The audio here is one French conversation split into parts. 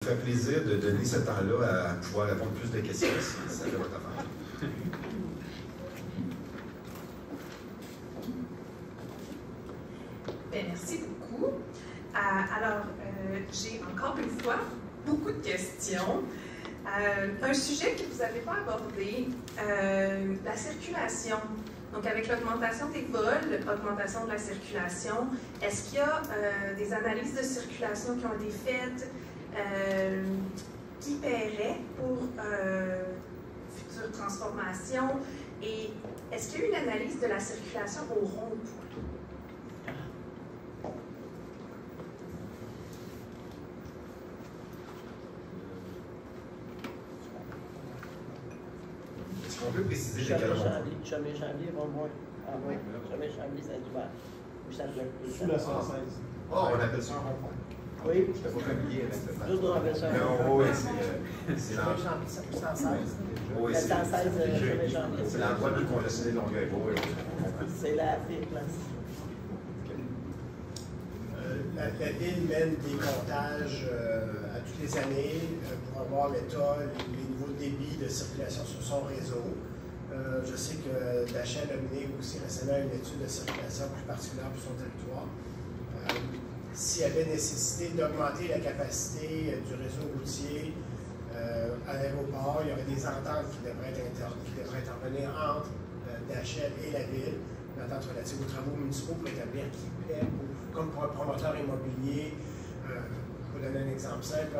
Ça fait plaisir de donner ce temps-là à pouvoir répondre plus de questions si ça fait votre affaire. Bien, merci beaucoup. Alors, j'ai encore une fois beaucoup de questions. Un sujet que vous n'avez pas abordé, la circulation. Donc, avec l'augmentation des vols, l'augmentation de la circulation, est-ce qu'il y a des analyses de circulation qui ont été faites qui paieraient pour futures transformations? Et est-ce qu'il y a eu une analyse de la circulation au rond-point? Est-ce qu'on peut préciser Jamais janvier, rond-point. Ah oui, jamais janvier, c'est d'hiver. Sous la 116. Oh, on appelle ça un rond-point. Oui. Je n'étais pas familier avec cette Juste on appelle ça un rond-point. oui, c'est l'endroit. Oui, La 116, jamais janvier. C'est l'endroit de congestionner de Longueuil. Oui, c'est la pire place. La ville mène des comptages à toutes les années pour avoir l'état, les niveaux de débit de circulation sur son réseau. Je sais que Dachel a mené aussi récemment une étude de circulation plus particulière pour son territoire. S'il y avait nécessité d'augmenter la capacité du réseau routier à l'aéroport, il y aurait des ententes qui devraient intervenir entre Dachel et la ville. Une entente relative aux travaux municipaux pour établir qui paie, comme pour un promoteur immobilier. Pour donner un exemple simple,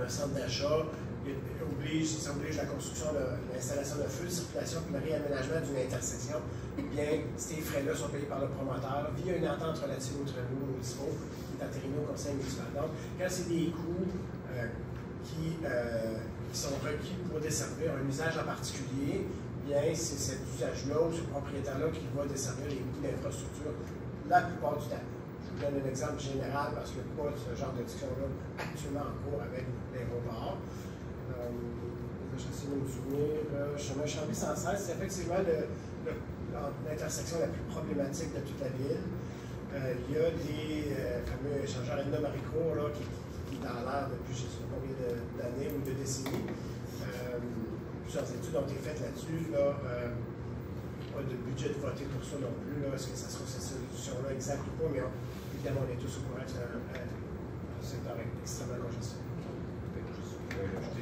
un centre d'achat, ça oblige la construction de l'installation de feux de circulation et le réaménagement d'une intersection. Bien, ces frais-là sont payés par le promoteur via une entente relative aux travaux municipaux qui est entérinée au conseil municipal. Donc, quand c'est des coûts qui sont requis pour desservir un usage en particulier, bien, c'est cet usage-là ou ce propriétaire-là qui va desservir les coûts d'infrastructure la plupart du temps. Je vous donne un exemple général parce qu'il n'y a pas ce genre de discussion-là actuellement en cours avec l'aéroport. J'essaie de me souvenir. Chemin Chambly 116, c'est effectivement l'intersection la plus problématique de toute la ville. Il y a des fameux échangeurs Edna Maricourt qui est dans l'air depuis je ne sais pas combien d'années ou de décennies. Plusieurs études ont été faites là-dessus. Pas de budget de voter pour ça non plus. Est-ce que ça sera cette solution-là exacte ou pas? Mais évidemment, on est tous au courant que c'est un secteur extrêmement congestionné.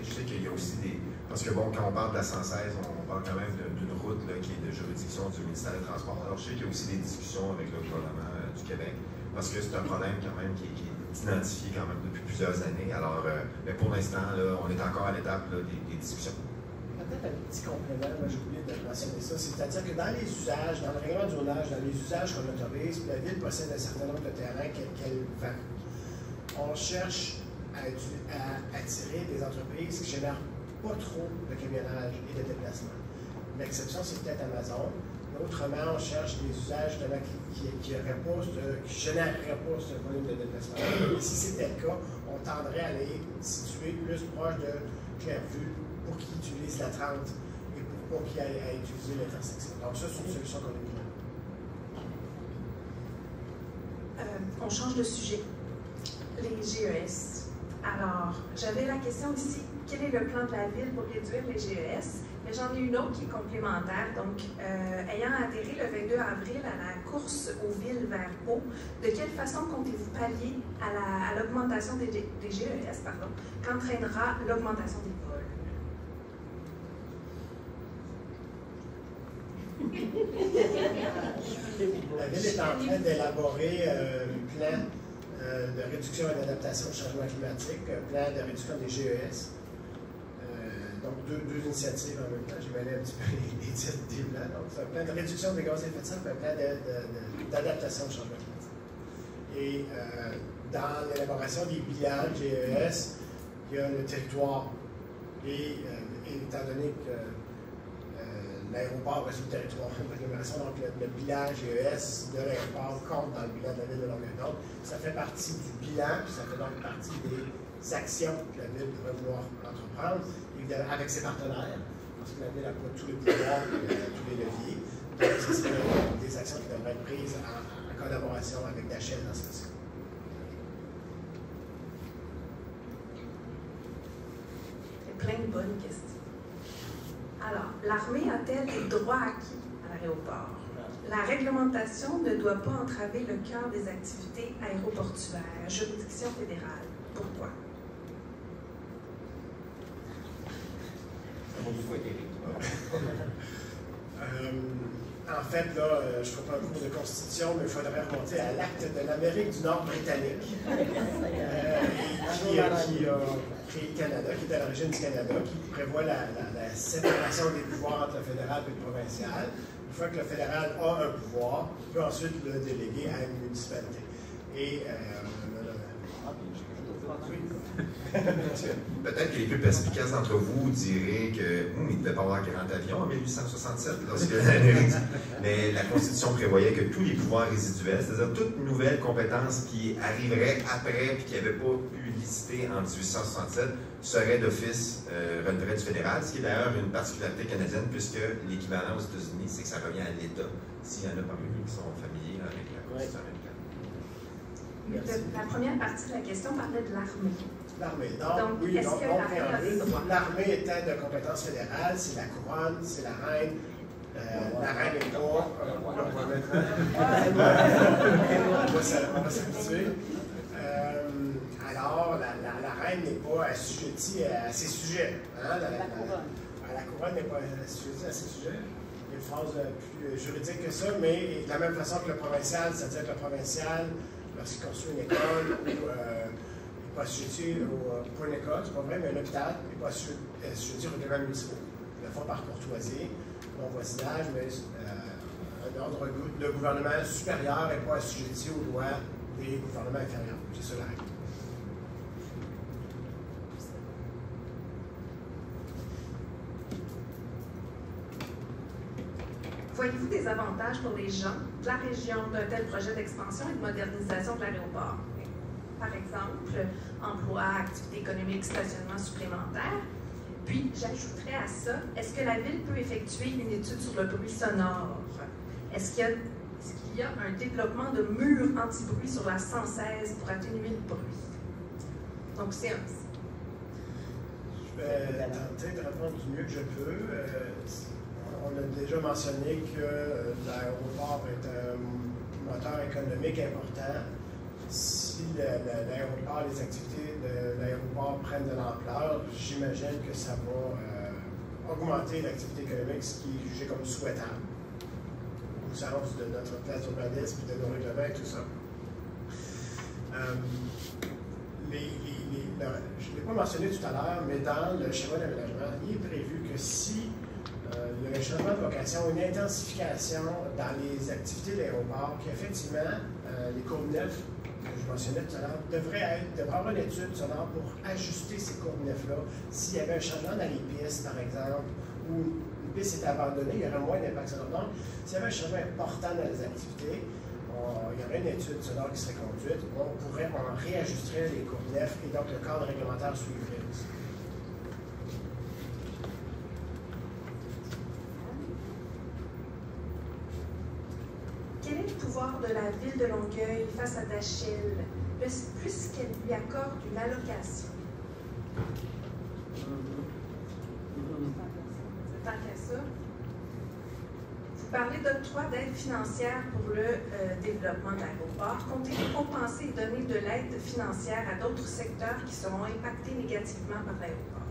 Je sais qu'il y a aussi des... Parce que bon, quand on parle de la 116, on parle quand même d'une route là, qui est de juridiction du ministère des Transports. Alors je sais qu'il y a aussi des discussions avec le gouvernement du Québec, parce que c'est un problème quand même qui est identifié quand même depuis plusieurs années. Alors, mais pour l'instant, on est encore à l'étape des discussions. Peut-être un petit complément, j'ai oublié de mentionner ça, c'est-à-dire que dans les usages, dans le règlement de zonage, dans les usages qu'on autorise, la ville possède un certain nombre de terrains qu'elle vend. On cherche à attirer des entreprises qui ne génèrent pas trop de camionnage et de déplacement. L'exception, c'est peut-être Amazon. Autrement, on cherche des usages qui généreraient pas ce volume de déplacement. Et si c'était le cas, on tendrait à les situer plus proche de Clairvue pour qu'ils utilisent la 30 et pour pas qu'ils aillent à utiliser l'intersection. Donc ça, c'est une solution qu'on a mis là. On change de sujet. Les GES. Alors, j'avais la question ici, quel est le plan de la ville pour réduire les GES? Mais j'en ai une autre qui est complémentaire. Donc, ayant adhéré le 22 avril à la course aux villes vers Pau, de quelle façon comptez-vous pallier à l'augmentation des GES, qu'entraînera l'augmentation des vols? La ville est en train d'élaborer un plan de réduction et d'adaptation au changement climatique, un plan de réduction des GES. Donc, deux initiatives en même temps. J'ai mêlé un petit peu les titres des plans. Donc, c'est un plan de réduction des gaz à effet de serre et un plan d'adaptation au changement climatique. Et dans l'élaboration des bilans GES, il y a le territoire. Et étant donné que l'aéroport reste le territoire de l'agglomération, donc le bilan GES de l'aéroport compte dans le bilan de la ville de Longueuil. Donc, ça fait partie du bilan, puis ça fait donc partie des actions que la ville pourrait vouloir entreprendre, évidemment avec ses partenaires, parce que la ville n'a pas tous les pouvoirs et tous les leviers. Donc, ce serait des actions qui devraient être prises en collaboration avec Dachel dans ce cas-ci. plein de bonnes questions. Alors, l'armée a-t-elle des droits acquis à l'aéroport? La réglementation ne doit pas entraver le cœur des activités aéroportuaires. Juridiction fédérale. Pourquoi? En fait, là, je ne ferai pas un cours de constitution, mais il faudrait remonter à l'acte de l'Amérique du Nord britannique, qui a créé le Canada, qui est à l'origine du Canada, qui prévoit la séparation des pouvoirs entre le fédéral et le provincial. Une fois que le fédéral a un pouvoir, il peut ensuite le déléguer à une municipalité. Et peut-être que les plus perspicaces d'entre vous diraient qu'il ne devait pas avoir un grand avion en 1867, lorsque mais la Constitution prévoyait que tous les pouvoirs résiduels, c'est-à-dire toute nouvelle compétence qui arriverait après et qui n'avait pas pu liciter en 1867, serait d'office relèverait du fédéral, ce qui est d'ailleurs une particularité canadienne, puisque l'équivalent aux États-Unis, c'est que ça revient à l'État, s'il y en a parmi vous qui sont familiers avec la Constitution américaine. La première partie de la question parlait de l'armée. L'armée. Donc, oui, est-ce que l'armée était de compétence fédérale, c'est la couronne, c'est la reine. La reine est pas. On va s'habituer. Alors, la reine n'est pas assujettie à ses sujets. Hein? La couronne n'est pas assujettie à ses sujets. Il y a une phrase plus juridique que ça, mais de la même façon que le provincial, c'est-à-dire que le provincial, lorsqu'il construit une école ou n'est pas assujetti pour une école, c'est pas vrai, mais un hôpital n'est pas assujetti aux règlements municipaux. Ils le font par courtoisie, bon voisinage, mais un ordre de gouvernement supérieur n'est pas assujetti aux lois des gouvernements inférieurs. C'est ça la règle. Voyez-vous des avantages pour les gens de la région d'un tel projet d'expansion et de modernisation de l'aéroport? Par exemple, emploi, activités économiques, stationnement supplémentaire. Puis, j'ajouterais à ça, est-ce que la Ville peut effectuer une étude sur le bruit sonore? Est-ce qu'il y a un développement de murs anti-bruit sur la 116 pour atténuer le bruit? Donc, c'est un... Je vais tenter de répondre du mieux que je peux. On a déjà mentionné que l'aéroport est un moteur économique important. Si l'aéroport, les activités de l'aéroport prennent de l'ampleur, j'imagine que ça va augmenter l'activité économique, ce qui est jugé comme souhaitable au sens de notre place d'urbanisme et de nos règlements et tout ça. Je ne l'ai pas mentionné tout à l'heure, mais dans le schéma d'aménagement, il est prévu que si il y a un changement de vocation, une intensification dans les activités de l'aéroport, qu'effectivement, les courbes nefs, que je mentionnais tout à l'heure, devrait avoir une étude sonore pour ajuster ces courbes nefs-là. S'il y avait un changement dans les pistes, par exemple, ou une piste est abandonnée, il y aurait moins d'impact sonore. Donc, s'il y avait un changement important dans les activités, il y aurait une étude sonore qui serait conduite, on réajusterait les courbes nefs et donc le cadre réglementaire suivrait aussi. Quel est le pouvoir de la Ville de Longueuil face à Dashiell, puisqu'elle lui accorde une allocation? Tant qu'à ça. Vous parlez d'octroi d'aide financière pour le développement de l'aéroport. Comptez-vous compenser et donner de l'aide financière à d'autres secteurs qui seront impactés négativement par l'aéroport?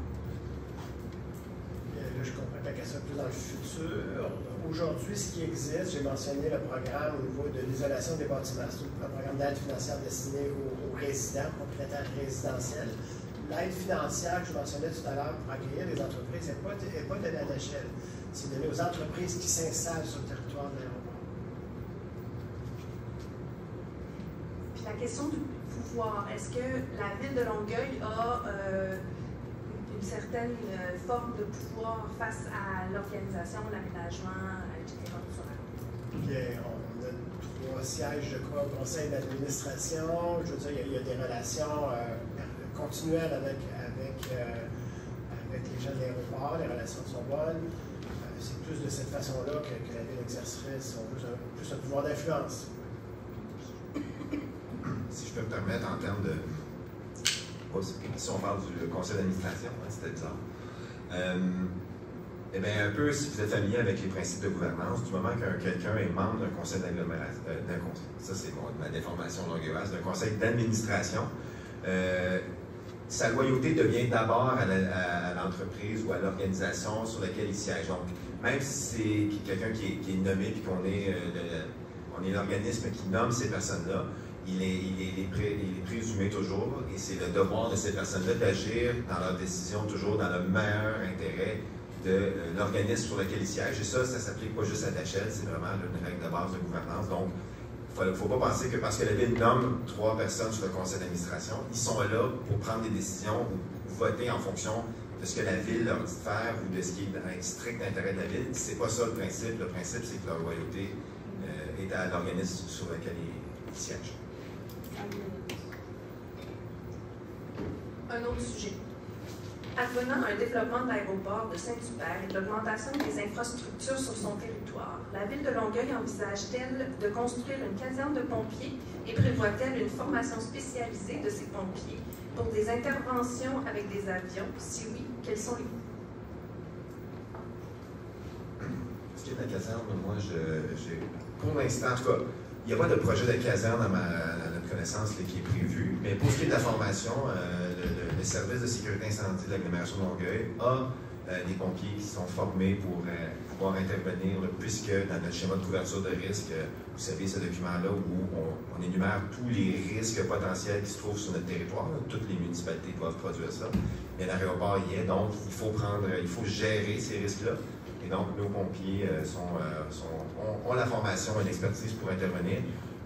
Là, je comprends pas qu'elle soit plus dans le futur. Aujourd'hui, ce qui existe, j'ai mentionné le programme au niveau de l'isolation des bâtiments. C'est un programme d'aide financière destiné aux résidents, propriétaires résidentiels. L'aide financière que je mentionnais tout à l'heure pour accueillir les entreprises n'est pas de la Dashiell. C'est donné aux entreprises qui s'installent sur le territoire de l'aéroport. Puis la question du pouvoir, est-ce que la Ville de Longueuil a une certaine forme de pouvoir face à l'organisation, l'aménagement, etc. Bien, on a 3 sièges, je crois, au conseil d'administration. Je veux dire, il y a des relations continuelles avec les gens de l'aéroport, les relations sont bonnes. C'est plus de cette façon-là que la Ville exercerait, si on veut, plus un pouvoir d'influence. Si je peux me permettre, en termes si on parle du conseil d'administration, hein, c'était bizarre. Eh bien, un peu, si vous êtes familier avec les principes de gouvernance, du moment que quelqu'un est membre d'un conseil d'agglomération, ça c'est ma déformation longueuilloise, d'un conseil d'administration, sa loyauté devient d'abord à l'entreprise ou à l'organisation sur laquelle il siège. Donc, même si c'est quelqu'un qui est nommé puis qu'on est, on est l'organisme qui nomme ces personnes-là, il est présumé toujours, et c'est le devoir de ces personnes-là d'agir dans leurs décisions toujours dans le meilleur intérêt de l'organisme sur lequel ils siègent. Et ça s'applique pas juste à Dachel, c'est vraiment une règle de base de gouvernance. Donc, il ne faut pas penser que parce que la Ville nomme 3 personnes sur le conseil d'administration, ils sont là pour prendre des décisions ou voter en fonction de ce que la Ville leur dit de faire ou de ce qui est dans le strict intérêt de la Ville. C'est pas ça le principe. Le principe, c'est que leur loyauté est à l'organisme sur lequel ils siègent. Un autre sujet. Advenant un développement de l'aéroport de Saint-Hubert et de l'augmentation des infrastructures sur son territoire, la Ville de Longueuil envisage-t-elle de construire une caserne de pompiers et prévoit-elle une formation spécialisée de ces pompiers pour des interventions avec des avions? Si oui, quels sont les coûts? Ce qui est de la caserne, moi, pour l'instant, en tout cas, il n'y a pas de projet de caserne à notre connaissance qui est prévu, mais pour ce qui est de la formation, le service de sécurité incendie de l'agglomération de Longueuil a des pompiers qui sont formés pour pouvoir intervenir, puisque dans notre schéma de couverture de risque, vous savez, ce document-là où on énumère tous les risques potentiels qui se trouvent sur notre territoire. Toutes les municipalités doivent produire ça. Mais l'aéroport y est, donc il faut gérer ces risques-là. Et donc, nos pompiers ont la formation et l'expertise pour intervenir.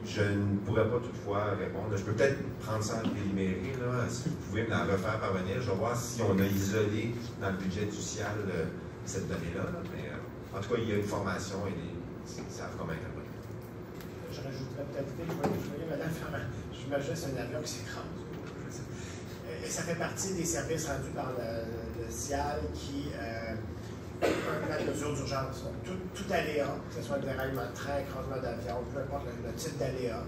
Je ne pourrais pas toutefois répondre. Je peux peut-être prendre ça en délibéré, là, si vous pouvez me la refaire parvenir. Je vais voir si on a isolé dans le budget du CIAL cette donnée-là. Mais en tout cas, il y a une formation et ils savent comment intervenir. Je rajouterais peut-être, je voyais Mme Ferrand, j'imagine que c'est un avion qui s'écrase. Et ça fait partie des services rendus par le CIAL qui un plan de mesure d'urgence. Donc, tout aléa, que ce soit le déraillement de train, écrasement d'avion, peu importe le type d'aléa,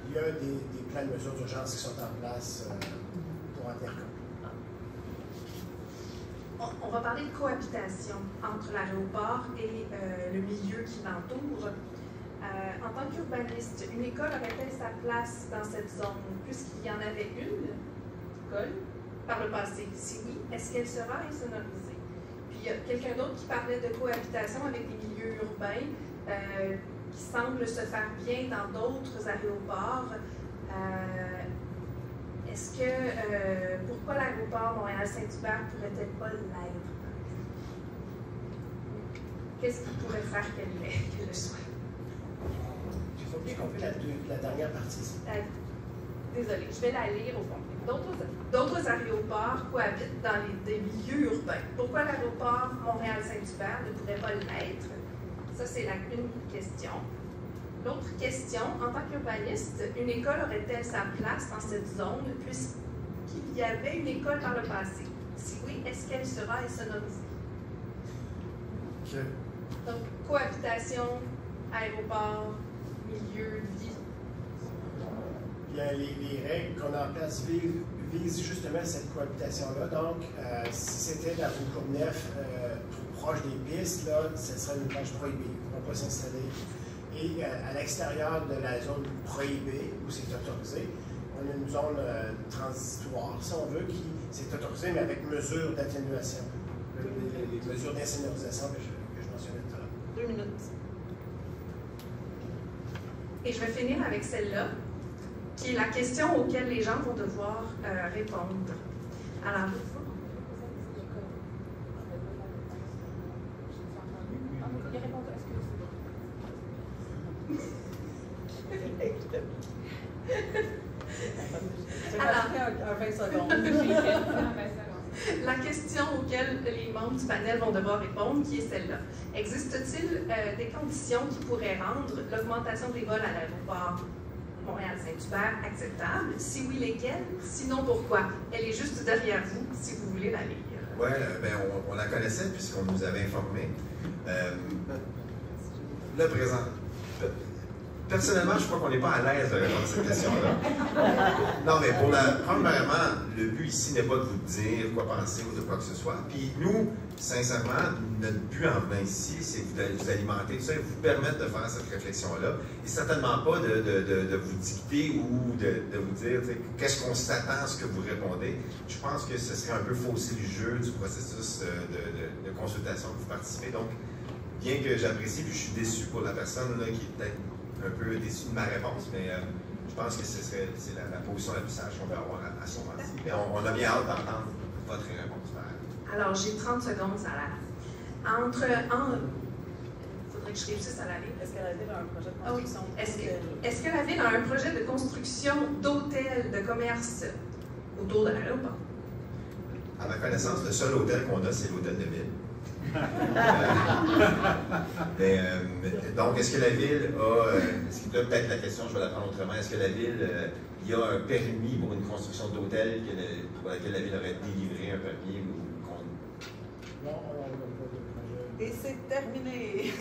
il y a des plans de mesure d'urgence qui sont en place pour en tenir compte. On va parler de cohabitation entre l'aéroport et le milieu qui l'entoure. En tant qu'urbaniste, une école aurait-elle sa place dans cette zone, puisqu'il y en avait une école par le passé? Si oui, est-ce qu'elle sera insonorisée? Puis il y a quelqu'un d'autre qui parlait de cohabitation avec les milieux urbains qui semble se faire bien dans d'autres aéroports. Est-ce que pourquoi l'aéroport Montréal-Saint-Hubert pourrait-elle pas l'être? Qu'est-ce qui pourrait faire qu'elle le soit? Il faut bien qu'on fait la dernière partie. Désolée, je vais la lire au fond. D'autres aéroports cohabitent dans des milieux urbains. Pourquoi l'aéroport Montréal-Saint-Hubert ne pourrait pas l'être? Ça, c'est une question. L'autre question, en tant qu'urbaniste, une école aurait-elle sa place dans cette zone puisqu'il y avait une école par le passé? Si oui, est-ce qu'elle sera insonorisée? Okay. Donc, cohabitation, aéroport, milieu de vie. Bien, les règles qu'on a en place visent justement cette cohabitation-là. Donc, si c'était dans une Courneuve trop proche des pistes, là, ce serait une plage prohibée. On ne va pas s'installer. Et à l'extérieur de la zone prohibée, où c'est autorisé, on a une zone transitoire, si on veut, qui c'est autorisé, mais avec mesure d'atténuation. Les mesures d'insonorisation que je mentionnais tout à l'heure. 2 minutes. Et je vais finir avec celle-là, qui est la question auquel les gens vont devoir répondre. Alors, Alors, 20 secondes. La question auquel les membres du panel vont devoir répondre, qui est celle-là. Existe-t-il des conditions qui pourraient rendre l'augmentation des vols à l'aéroport Montréal-Saint-Hubert acceptable? Si oui, lesquelles? Sinon, pourquoi? Elle est juste derrière vous, si vous voulez la lire. Oui, ben on la connaissait puisqu'on nous avait informé. Le présent. personnellement, je crois qu'on n'est pas à l'aise de répondre à cette question-là. Non, mais premièrement, le but ici n'est pas de vous dire quoi penser ou de quoi que ce soit. Puis nous, sincèrement, notre but en venant ici, c'est de vous alimenter, tout ça, et vous permettre de faire cette réflexion-là. Et certainement pas de vous dicter ou de vous dire qu'est-ce qu'on s'attend à ce que vous répondez. Je pense que ce serait un peu fausser le jeu du processus de consultation que vous participez. Donc, bien que j'apprécie, puis je suis déçu pour la personne là, qui est peut-être un peu déçue de ma réponse, mais je pense que c'est la position la plus sage qu'on peut avoir à ce moment-ci. Mais on a bien hâte d'entendre votre réponse. Alors, j'ai 30 secondes, ça a l'air. Il faudrait que je réussisse à la ligne. Est-ce que la Ville a un projet de construction? Est-ce que la Ville a un projet de construction d'hôtels de commerce autour de l'aéroport? À ma connaissance, le seul hôtel qu'on a, c'est l'hôtel de ville. Donc, est-ce que la Ville a... peut-être la question, je vais la prendre autrement. Est-ce que la Ville, il y a un permis pour une construction d'hôtel pour laquelle la Ville aurait délivré un papier ou qu'on... Non, on n'a pas de projet. Et c'est terminé!